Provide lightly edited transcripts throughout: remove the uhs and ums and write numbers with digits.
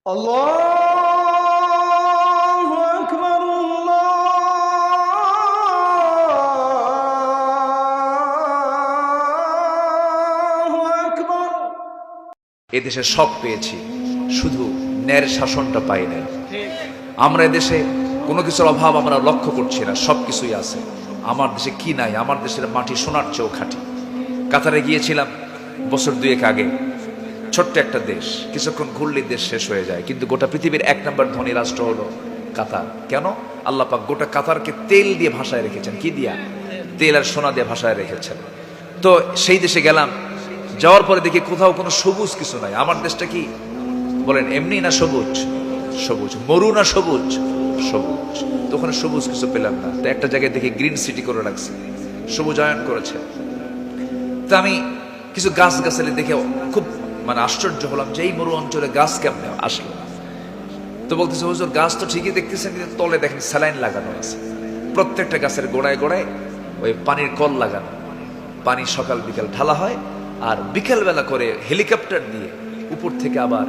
আল্লাহু আকবার, আল্লাহু আকবার। এদেশে সব পেয়েছি, শুধু ন্যায়ের শাসনটা পাই নাই। আমরা এদেশে কোনো কিছুর অভাব আমরা লক্ষ্য করছি না, সব কিছুই আছে। আমার দেশে কি নাই? আমার দেশের মাটি সোনার চেয়েও খাঁটি। কাতারে গিয়েছিলাম বছর দুয়েক আগে। ছোট্ট একটা দেশ, কিছুক্ষণ ঘুরলেই দেশ শেষ হয়ে যায়, কিন্তু গোটা পৃথিবীর 1 নম্বর ধনী রাষ্ট্র হলো কাতার। কেন? আল্লাহ পাক গোটা কাতারকে তেল দিয়ে ভাষায় রেখেছেন। কি দিয়া? তেল আর সোনা দিয়ে ভাষায় রেখেছেন। তো সেই দেশে গেলাম, যাওয়ার পরে দেখি কোথাও কোনো সবুজ কিছু নাই। আমার দেশটা কি বলেন, এমনি না সবুজ? সবুজ। মরু না সবুজ? সবুজ। তো ওখানে সবুজ কিছু পেলাম না। তো একটা জায়গায় দেখি গ্রিন সিটি করে রাখছে, সবুজায়ন করেছে। তো আমি কিছু গাছ গাছালি দেখে খুব আশ্চর্য হলাম যে এই মরু অঞ্চলে গাছ কেমনে আসলো। তো বলতেছে, হুজুর গাছ তো ঠিকই দেখতেছেন, কিন্তু তলে দেখেন স্যালাইন লাগানো আছে। প্রত্যেকটা গাছের গোড়ায় গোড়ায় ওই পানির কল লাগানো। পানি সকাল বিকাল ঢালা হয়, আর বিকেল বেলা করে হেলিকপ্টার দিয়ে উপর থেকে আবার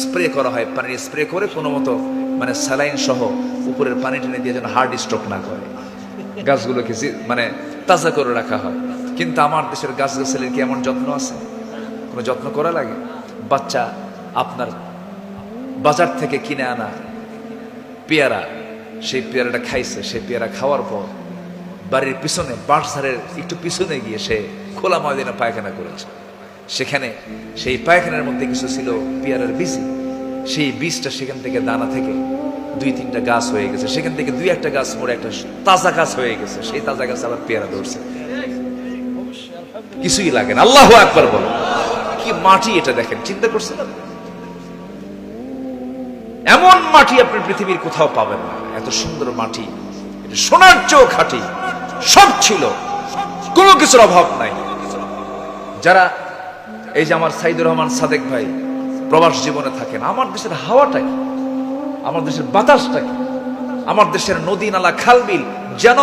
স্প্রে করা হয়। পানির স্প্রে করে কোনো মতো স্যালাইন সহ উপরের পানি টেনে দিয়ে যেন হার্ট স্ট্রোক না করে, গাছগুলোকে তাজা করে রাখা হয়। কিন্তু আমার দেশের গাছ গাছালির কি এমন যত্ন আছে? কোনো যত্ন করা লাগে? বাচ্চা আপনার বাজার থেকে কিনে আনা পেয়ারা, সেই পেয়ারাটা খাইছে। সেই পেয়ারা খাওয়ার পর বাড়ির পিছনে বাঁশঝাড়ের একটু পিছনে গিয়ে সে খোলা ময়দানে পায়খানা করেছে। সেখানে সেই পায়খানার মধ্যে কিছু ছিল পেয়ারার বীজ। সেই বীজটা সেখান থেকে দানা থেকে 2-3টা গাছ হয়ে গেছে। সেখান থেকে 2-1টা গাছ মরে একটা তাজা গাছ হয়ে গেছে। সেই তাজা গাছ আবার পেয়ারা ধরছে। কিছুই লাগে না। আল্লাহু আকবার বলো। কি মাটি এটা দেখেন, চিন্তা করছেন? এমন মাটি আপনি পৃথিবীর কোথাও পাবেন না। এত সুন্দর মাটি, এটা সোনার চেয়েও খাঁটি। সব ছিল, কোনো কিছুর অভাব নাই। যারা এই যে আমার সাইদুর রহমান সাদেক ভাই প্রবাস জীবনে থাকেন, আমার দেশের হাওয়াটা কি, আমার দেশের বাতাসটা কি, আমার দেশের নদী নালা খাল বিল যেন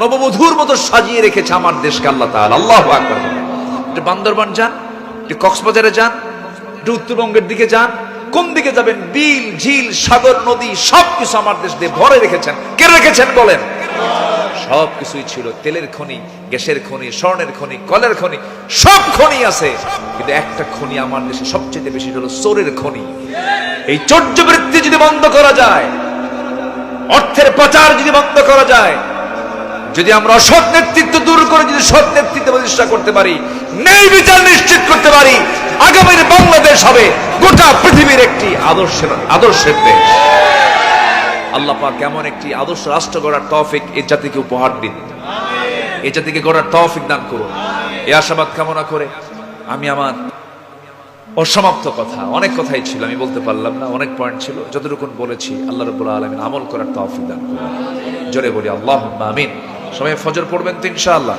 নববধূর মতো সাজিয়ে রেখেছে আমার দেশকে আল্লাহ তাআলা। আল্লাহু আকবার। একটু বান্দরবান যান, একটু কক্সবাজারে যান, একটু উত্তরবঙ্গের দিকে যান, কোন দিকে যাবেন, বিল ঝিল সাগর নদী সবকিছু আমার দেশ দিয়ে ভরে রেখেছেন। কে রেখেছেন বলেন? সব কিছুই ছিল। তেলের খনি, গ্যাসের খনি, স্বর্ণের খনি, কলের খনি, সব খনি আছে। কিন্তু একটা খনি আমার দেশে সবচেয়ে বেশি হলো চোরের খনি। এই চর্যবৃত্তি যদি বন্ধ করা যায়, অর্থের পাচার যদি বন্ধ করা যায়, যদি আমরা অসৎ নেতৃত্ব দূর করে যদি সৎ নেতৃত্ব প্রতিষ্ঠা করতে পারি, ন্যায় বিচার নিশ্চিত করতে পারি, আগামীর বাংলাদেশ হবে গোটা পৃথিবীর একটি আদর্শের দেশ। আল্লাহ পাক কেমন একটি আদর্শ রাষ্ট্র গড়ার তৌফিক এই জাতিকে উপহার দিন। এই জাতিকে গড়ার তৌফিক দান করুন। এই আশাবাদ কামনা করে আমি আমার অসমাপ্ত কথা, অনেক কথাই ছিল, আমি বলতে পারলাম না, অনেক পয়েন্ট ছিল, যতটুকু বলেছি আল্লাহ রাব্বুল আলামিন আমল করার তৌফিক দান করুন। জোরে বলি আল্লাহুম্মা আমিন। সবাই ফজর পড়বেন তো ইনশাআল্লাহ।